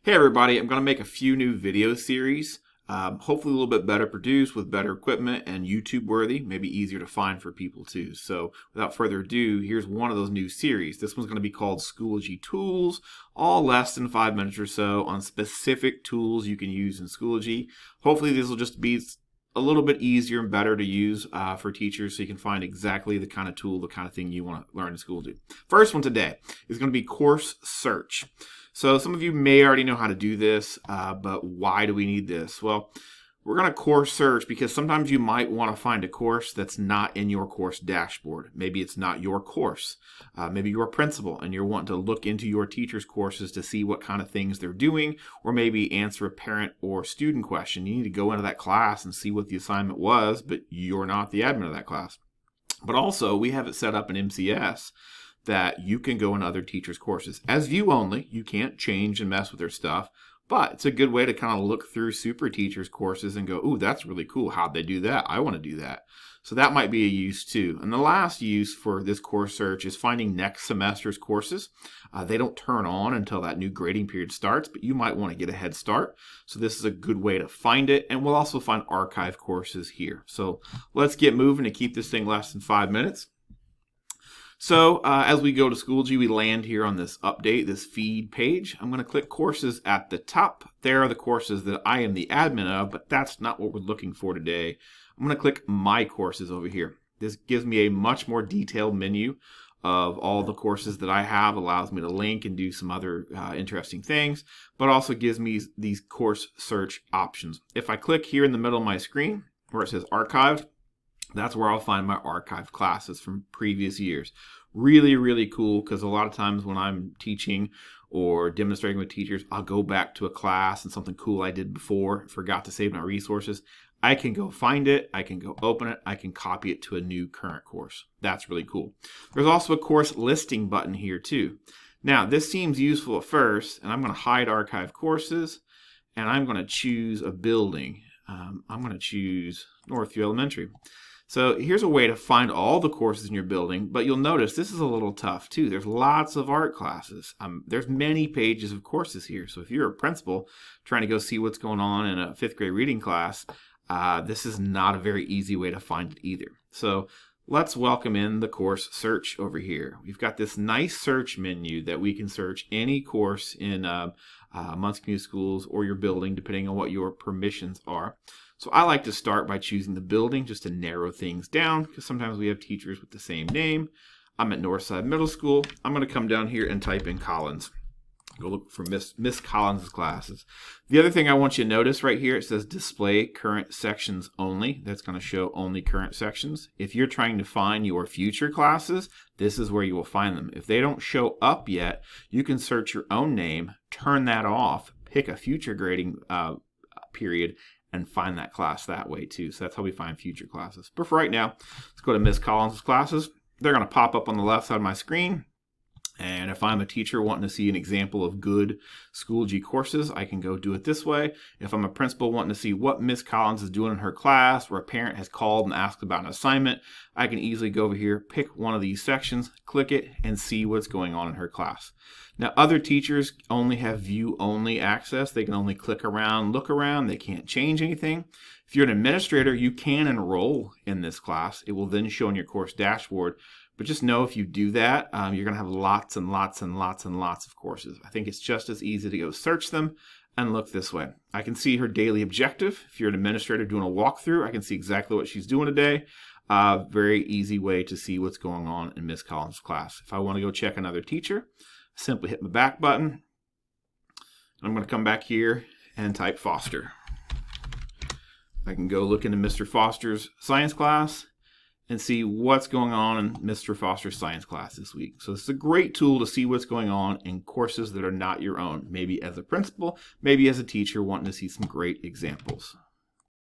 Hey everybody, I'm going to make a few new video series, hopefully a little bit better produced with better equipment and YouTube worthy, maybe easier to find for people too. So without further ado, here's one of those new series. This one's going to be called Schoology Tools, all less than 5 minutes or so on specific tools you can use in Schoology. Hopefully this will just be a little bit easier and better to use for teachers so you can find exactly the kind of tool, the kind of thing you want to learn in Schoology. First one today is going to be course search. So some of you may already know how to do this, but why do we need this? Well, we're going to course search because sometimes you might want to find a course that's not in your course dashboard. Maybe it's not your course. Maybe you're a principal and you're wanting to look into your teacher's courses to see what kind of things they're doing, or maybe answer a parent or student question. You need to go into that class and see what the assignment was, but you're not the admin of that class. But also, we have it set up in MCS that you can go in other teachers' courses. As view only, you can't change and mess with their stuff, but it's a good way to kind of look through super teachers' courses and go, ooh, that's really cool. How'd they do that? I want to do that. So that might be a use too. And the last use for this course search is finding next semester's courses. They don't turn on until that new grading period starts, but you might want to get a head start. So this is a good way to find it. And we'll also find archive courses here. So let's get moving to keep this thing less than 5 minutes. So as we go to Schoology, we land here on this update, this feed page. I'm going to click courses at the top. There are the courses that I am the admin of, but that's not what we're looking for today. I'm going to click my courses over here. This gives me a much more detailed menu of all the courses that I have, allows me to link and do some other interesting things, but also gives me these course search options. If I click here in the middle of my screen where it says archived, that's where I'll find my archived classes from previous years. Really, really cool, because a lot of times when I'm teaching or demonstrating with teachers, I'll go back to a class and something cool I did before, forgot to save my resources. I can go find it, I can go open it, I can copy it to a new current course. That's really cool. There's also a course listing button here too. Now, this seems useful at first, and I'm going to hide archive courses, and I'm going to choose a building. I'm going to choose Northview Elementary. So here's a way to find all the courses in your building, but you'll notice this is a little tough too. There's lots of art classes. There's many pages of courses here. So if you're a principal trying to go see what's going on in a 5th grade reading class, this is not a very easy way to find it either. So let's welcome in the course search over here. We've got this nice search menu that we can search any course in Muncie Community Schools or your building, depending on what your permissions are. So I like to start by choosing the building just to narrow things down, because sometimes we have teachers with the same name. I'm at Northside Middle School. I'm going to come down here and type in Collins. Go look for Miss Collins' classes. The other thing I want you to notice right here, it says display current sections only. That's going to show only current sections. If you're trying to find your future classes, this is where you will find them. If they don't show up yet, you can search your own name, turn that off, pick a future grading period, and find that class that way too. So that's how we find future classes. But for right now, let's go to Miss Collins' classes. They're going to pop up on the left side of my screen. And if I'm a teacher wanting to see an example of good Schoology courses, I can go do it this way. If I'm a principal wanting to see what Miss Collins is doing in her class, where a parent has called and asked about an assignment, I can easily go over here, pick one of these sections, click it, and see what's going on in her class. Now, other teachers only have view-only access. They can only click around, look around. They can't change anything. If you're an administrator, you can enroll in this class. It will then show in your course dashboard. But just know if you do that, you're going to have lots and lots and lots and lots of courses. I think it's just as easy to go search them and look this way. I can see her daily objective. If you're an administrator doing a walkthrough, I can see exactly what she's doing today. Very easy way to see what's going on in Miss Collins' class. If I want to go check another teacher, simply hit the back button. I'm going to come back here and type Foster. I can go look into Mr. Foster's science class and see what's going on in Mr. Foster's science class this week. So this is a great tool to see what's going on in courses that are not your own. Maybe as a principal, maybe as a teacher wanting to see some great examples.